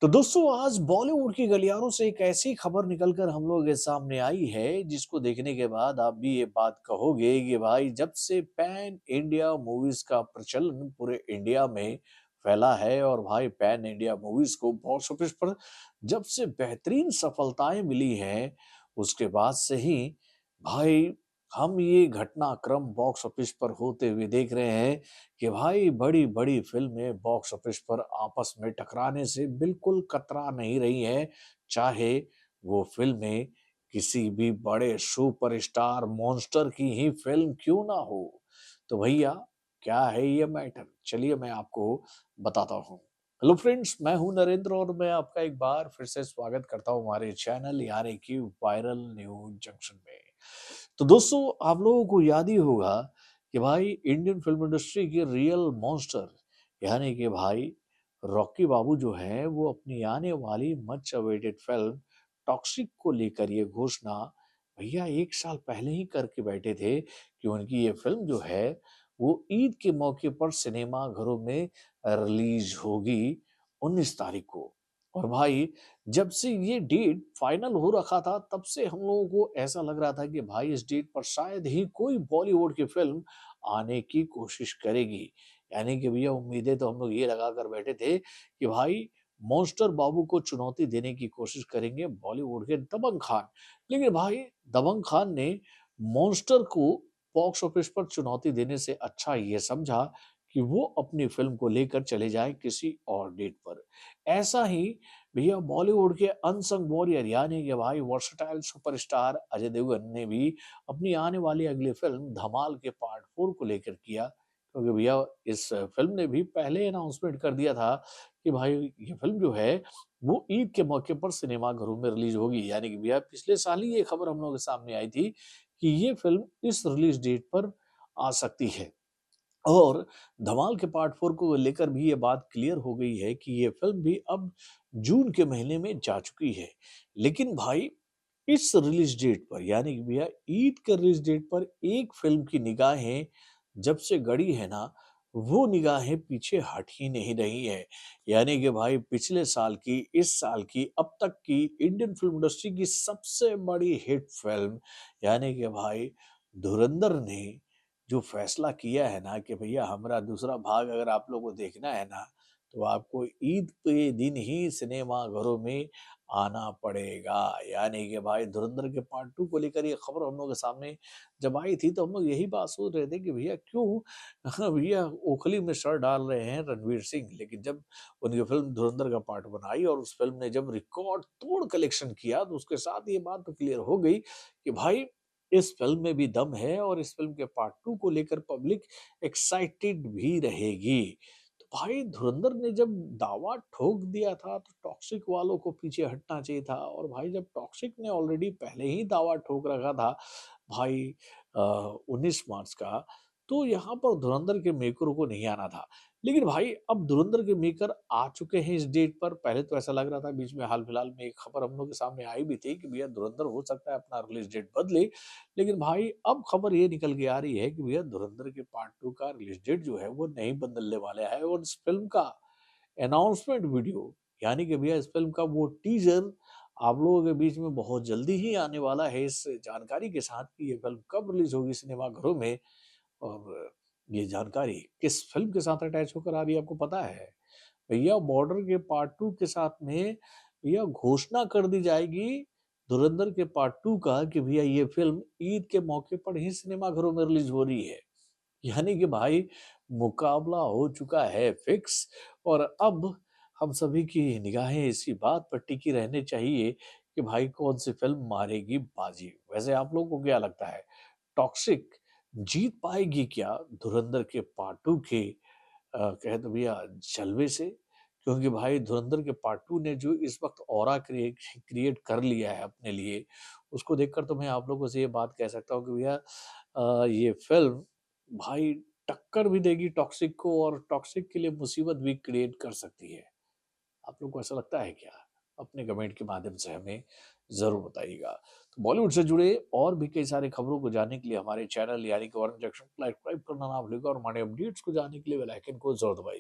तो दोस्तों आज बॉलीवुड की गलियारों से एक ऐसी खबर निकलकर हम लोगों के सामने आई है जिसको देखने के बाद आप भी ये बात कहोगे कि भाई जब से पैन इंडिया मूवीज का प्रचलन पूरे इंडिया में फैला है और भाई पैन इंडिया मूवीज को बॉक्स ऑफिस पर जब से बेहतरीन सफलताएं मिली हैं उसके बाद से ही भाई हम ये घटनाक्रम बॉक्स ऑफिस पर होते हुए देख रहे हैं कि भाई बड़ी-बड़ी फ़िल्में बॉक्स ऑफिस पर आपस में टकराने से बिल्कुल कतरा नहीं रही हैं, चाहे वो फ़िल्में किसी भी बड़े सुपरस्टार मॉन्स्टर की ही फ़िल्म क्यों ना हो। तो भैया क्या है ये मैटर? चलिए मैं आपको बताता हूँ। हेलो फ्रेंड्स, मैं हूँ नरेंद्र और मैं आपका एक बार फिर से स्वागत करता हूँ हमारे चैनल यानी कि वायरल न्यूज़ जंक्शन में। तो दोस्तों आप लोगों को याद ही होगा कि भाई इंडियन फिल्म इंडस्ट्री के रियल मॉन्स्टर यानी कि भाई रॉकी बाबू जो है वो अपनी आने वाली मच अवेटेड फिल्म टॉक्सिक को लेकर ये घोषणा भैया एक साल पहले ही करके बैठे थे कि उनकी ये फिल्म जो है वो ईद के मौके पर सिनेमा घरों में रिलीज होगी 19 तारीख को। और भाई जब से ये डेट फाइनल हो रखा था तब से हम लोगों को ऐसा लग रहा था कि भाई इस डेट पर शायद ही कोई बॉलीवुड की फिल्म आने की कोशिश करेगी। यानी कि भैया उम्मीदें तो हम लोग ये लगा कर बैठे थे कि भाई मॉन्स्टर बाबू को चुनौती देने की कोशिश करेंगे बॉलीवुड के दबंग खान। लेकिन भाई दबंग खान ने मॉन्स्टर को बॉक्स ऑफिस पर चुनौती देने से अच्छा ये समझा कि वो अपनी फिल्म को लेकर चले जाए किसी और डेट पर। ऐसा ही भैया बॉलीवुड के अनसंग वॉरियर यानी कि भाई वर्सटाइल सुपरस्टार अजय देवगन ने भी अपनी आने वाली अगली फिल्म धमाल के पार्ट 4 को लेकर किया क्योंकि भैया इस फिल्म ने भी पहले अनाउंसमेंट कर दिया था कि भाई ये फिल्म जो है वो ईद के मौके पर सिनेमा घरों में रिलीज होगी। यानी कि भैया पिछले साल ही ये खबर हम लोगों के सामने आई थी कि ये फिल्म इस रिलीज डेट पर आ सकती है। और धमाल के पार्ट 4 को लेकर भी ये बात क्लियर हो गई है कि ये फ़िल्म भी अब जून के महीने में जा चुकी है। लेकिन भाई इस रिलीज़ डेट पर यानी कि भैया ईद के रिलीज़ डेट पर एक फ़िल्म की निगाहें जब से गड़ी है ना, वो निगाहें पीछे हट ही नहीं रही हैं। यानी कि भाई पिछले साल की, इस साल की, अब तक की इंडियन फ़िल्म इंडस्ट्री की सबसे बड़ी हिट फ़िल्म यानी कि भाई धुरंधर ने जो फैसला किया है ना कि भैया हमारा दूसरा भाग अगर आप लोगों को देखना है ना, तो आपको ईद के दिन ही सिनेमा घरों में आना पड़ेगा। यानी कि भाई धुरंधर के पार्ट 2 को लेकर ये खबर हम लोगों के सामने जब आई थी, तो हम लोग यही बात सोच रहे थे कि भैया क्यों भैया ओखली में सर डाल रहे हैं रणवीर सिंह। लेकिन जब उनकी फ़िल्म धुरंधर का पार्ट 1 आई और उस फ़िल्म ने जब रिकॉर्ड तोड़ कलेक्शन किया, तो उसके साथ ये बात तो क्लियर हो गई कि भाई इस फ़िल्म में भी दम है और इस फ़िल्म के पार्ट 2 को लेकर पब्लिक एक्साइटेड भी रहेगी। तो भाई धुरंधर ने जब दावा ठोक दिया था तो टॉक्सिक वालों को पीछे हटना चाहिए था और भाई जब टॉक्सिक ने ऑलरेडी पहले ही दावा ठोक रखा था भाई 19 मार्च का, तो यहाँ पर धुरंधर के मेकरों को नहीं आना था। लेकिन भाई अब धुरंधर के मेकर आ चुके हैं इस डेट पर। पहले तो ऐसा लग रहा था बीच में हाल-फिलहाल में एक खबर हम लोग के सामने आई भी थी कि भैया धुरंधर हो सकता है अपना रिलीज़ डेट बदले। लेकिन भाई अब खबर ये निकल के आ रही है कि भैया धुरंधर के पार्ट 2 का रिलीज़ डेट जो है वो नहीं बदलने वाला है और इस फ़िल्म का अनाउंसमेंट वीडियो यानी कि भैया इस फ़िल्म का वो टीज़र आप लोगों के बीच में बहुत जल्दी ही आने वाला है इस जानकारी के साथ कि ये फ़िल्म कब रिलीज़ होगी सिनेमाघरों में। और ये जानकारी किस फ़िल्म के साथ अटैच होकर आ रही है आपको पता है? भैया बॉर्डर के पार्ट 2 के साथ में भैया घोषणा कर दी जाएगी धुरंधर के पार्ट 2 का कि भैया ये फ़िल्म ईद के मौके पर ही सिनेमाघरों में रिलीज़ हो रही है। यानी कि भाई मुकाबला हो चुका है फिक्स और अब हम सभी की निगाहें इसी बात पर टिकी रहनी चाहिए कि भाई कौन-सी फ़िल्म मारेगी बाजी। वैसे आप लोगों को क्या लगता है? टॉक्सिक जीत पाएगी क्या धुरंधर के पार्ट 2 के कहें तो भैया जलवे से? क्योंकि भाई धुरंधर के पार्ट 2 ने जो इस वक़्त ऑरा क्रिएट कर लिया है अपने लिए, उसको देखकर तो मैं आप लोगों से ये बात कह सकता हूँ कि भैया ये फ़िल्म भाई टक्कर भी देगी टॉक्सिक को और टॉक्सिक के लिए मुसीबत भी क्रिएट कर सकती है। आप लोग को ऐसा लगता है क्या? अपने कमेंट के माध्यम से हमें ज़रूर बताइएगा। तो बॉलीवुड से जुड़े और भी कई सारी खबरों को जानने के लिए हमारे चैनल यानी कि ऑरेंज जंक्शन को सब्सक्राइब करना ना भूलिएगा और हमारे अपडेट्स को जानने के लिए बेल आइकन को ज़रूर दबाइए।